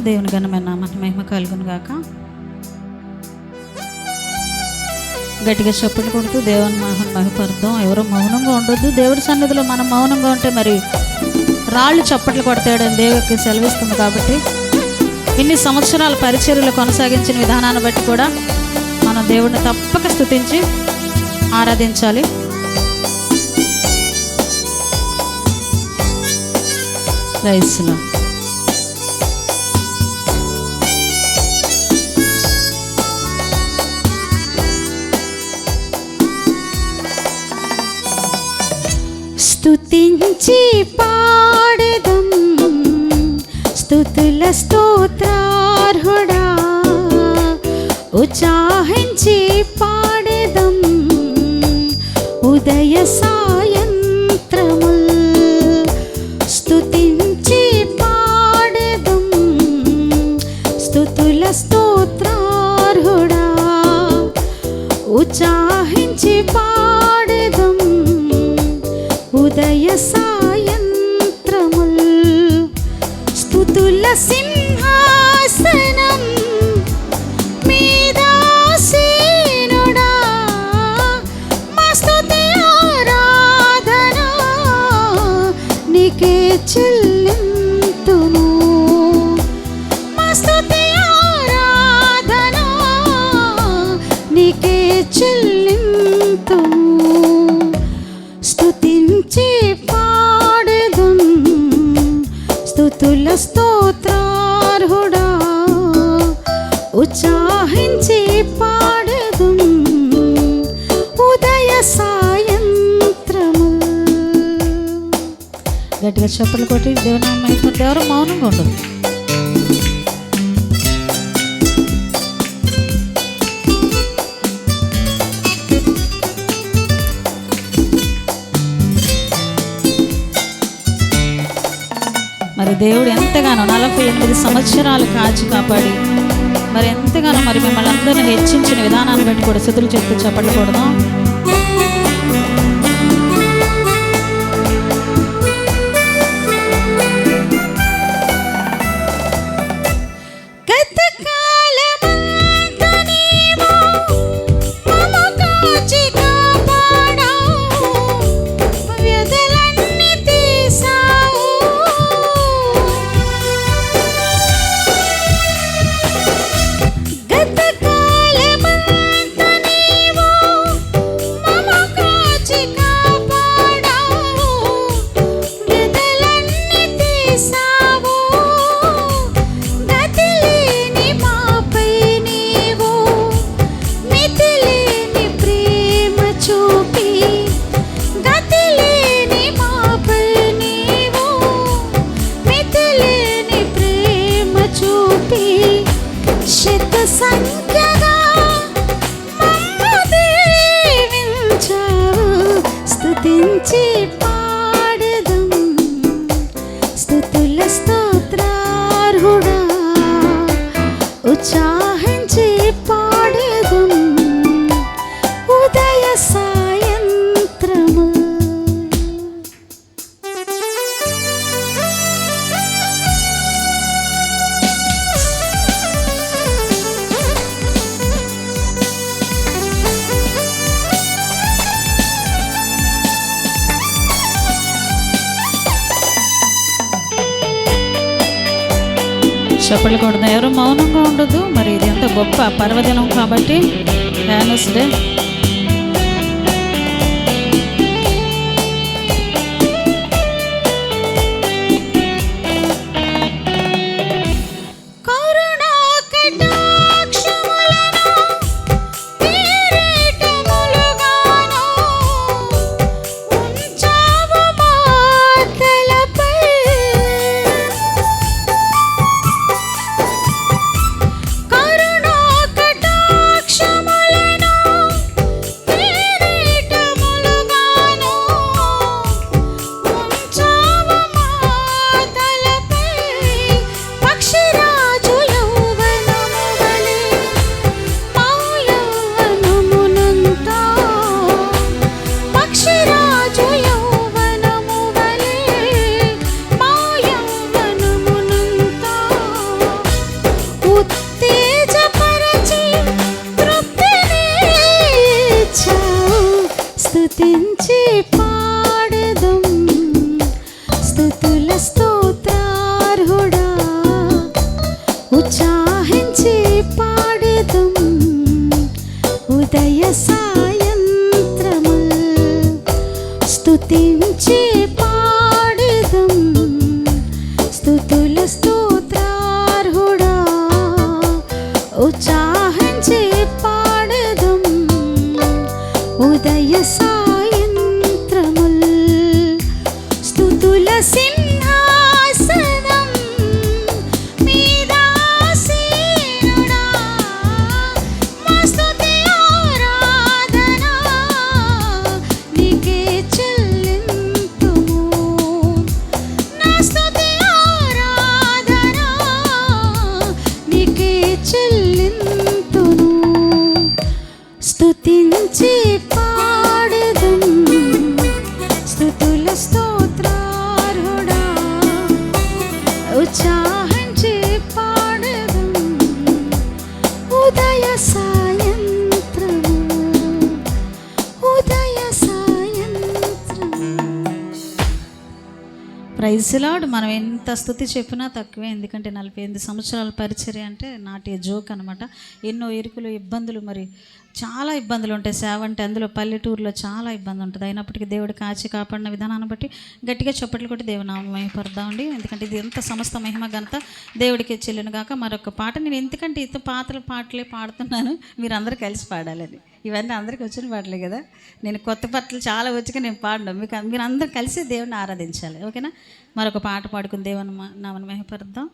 దేవుని ఘనమైన నామమునకు మహిమ కలుగును గాక. గట్టిగా చప్పట్లు కొడుతూ దేవుని మహిమపరుద్దాం. ఎవరో మౌనంగా ఉండొద్దు. దేవుడి సన్నిధిలో మనం మౌనంగా ఉంటే మరి రాళ్ళు చప్పట్లు కొడతాడని దేవుడికి సెలవిస్తుంది. కాబట్టి ఇన్ని సంవత్సరాల పరిచర్యలు కొనసాగించిన విధానాన్ని బట్టి కూడా మనం దేవుడిని తప్పక స్తుతించి ఆరాధించాలి. ప్రైజ్‌లో స్తుతించి పాడెదం స్తుతుల స్తోత్రార్హుడా, ఉత్సాహించి పాడెదం ఉదయ సాయంత్రముల్. స్తుతించి పాడెదం స్తుతుల స్తోత్రార్హుడా, ఉత్సాహించి పాడెదం ఉదయ సాయంత్రముల్. స్తుతుల సింహాసనం మీదాసీనుడా, మా స్తుతి ఆరాధన నీకే చెల్లింతును. మా స్తుతి ఆరాధన నీకే చెల్లింతును. స్తుతించి పాడెదం స్తుతుల స్తోత్రార్హుడా, ఉత్సాహించి పాడెదం ఉదయ సాయంత్రము. గట్టిగా చప్పట్లు కొట్టి దేవుని మహిమపరుద్దాం. ఎవరు మౌనంగా ఉండదు. మరి దేవుడు ఎంతగానో 48 సంవత్సరాలు కాచి కాపాడి మరి ఎంతగానో మరి మిమ్మల్ని అందరినీ హెచ్చించిన విధానాన్ని బట్టి కూడా స్తుతులు చెప్తూ చప్పట్లు కొడదాం. సంఖ్యగా మమ్ము దీవించావు. స్తుతించి పాడెదం స్తుతుల స్తోత్రార్హుడా, ఉత్సాహించి పాడెదం ఉదయ సాయంత్రము. చప్పట్లు కొడదాం. ఎవరు మౌనంగా ఉండదు. మరి ఇది ఎంత గొప్ప పర్వదినం కాబట్టి వెనస్డే ఉత్సాహించి పాడేదం ఉదయ సాయంత్రముల్ స్తుతించి పాడేదం స్తుతుల స్తోత్రార్హుడా ఉత్సాహించి పాడేదం ఉదయ సాయంత్రముల్ స్తుతుల సింహాసనం మీదాసీనుడా మా స్తుతి ఆరాధన నీకే చెల్లింతుము నా స్తుతి ఆరాధన నీకే చెల్లింతును స్తుతించి పాడెదం స్తుతుల స్తోత్రార్హుడా ఉత్సాహించి పాడెదం ఉదయ సాయంత్రము ఉదయ సాయంత్రము. Praise Lord. మనం ఎంత స్తుతి చెప్పినా తక్కువే, ఎందుకంటే 48 సంవత్సరాల పరిచర్య అంటే నాటి జోక్ అనమాట. ఎన్నో ఇరుకులు ఇబ్బందులు, మరి చాలా ఇబ్బందులు ఉంటాయి సేవ అంటే. అందులో పల్లెటూరులో చాలా ఇబ్బంది ఉంటుంది. అయినప్పటికీ దేవుడు కాచి కాపాడిన విధానాన్ని బట్టి గట్టిగా చప్పట్లు కొట్టి దేవుని నామమున మహిమపడదామండి. ఎందుకంటే ఇది ఎంత సమస్త మహిమ ఘనత దేవుడికి చెల్లిన గాక. మరొక పాట నేను ఎందుకంటే ఇంత పాటలే పాడుతున్నాను, మీరు అందరూ కలిసి పాడాలని. ఇవన్నీ అందరికీ వచ్చిన పాటలే కదా, నేను కొత్త పాటలు చాలా వచ్చాక నేను పాడను. మీరు అందరూ కలిసి దేవుడిని ఆరాధించాలి. ఓకేనా? మరొక పాట పాడుకుని దేవుని నామమున మహిమపడదాం.